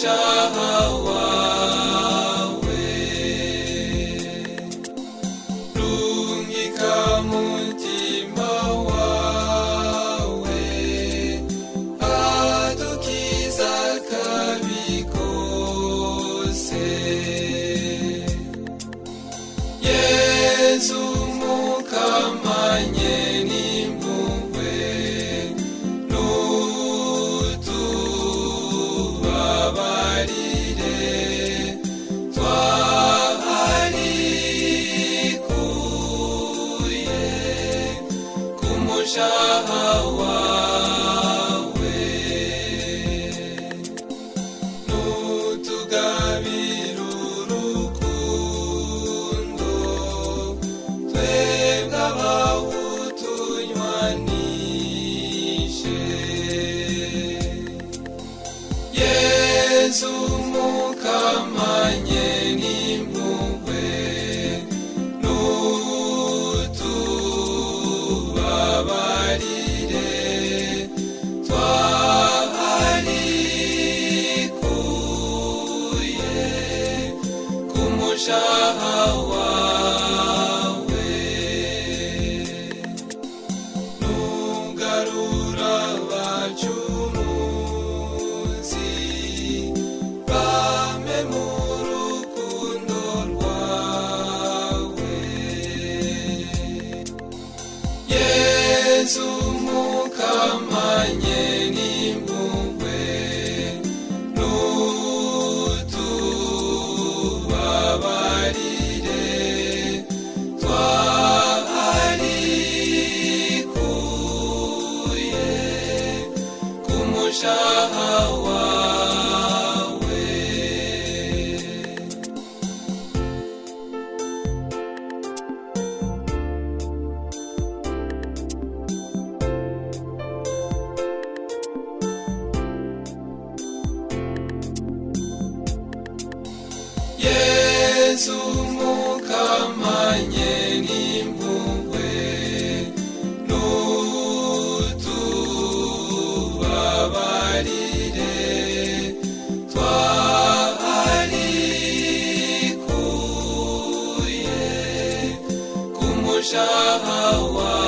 umushaha wawe rungika mutima wawe adukiza kabi kose Yesu mukamanye n'impuhwe nutubabarire twarikuye ku mushaha wawe nutugabira urukundo twebwe abawutunywanishe Yesu mukamanye n'impuhwe nutubabarire twarikuye ku mushaha wawe nugarura abacumuzi bame mu rukundo rwawe Yesu mukamanye n'impuhwe nutubabarire twarikuye ku mushaha wawe Yesu mukamanye n'impuhwe nutubabarire twarikuye ku mushaha wawe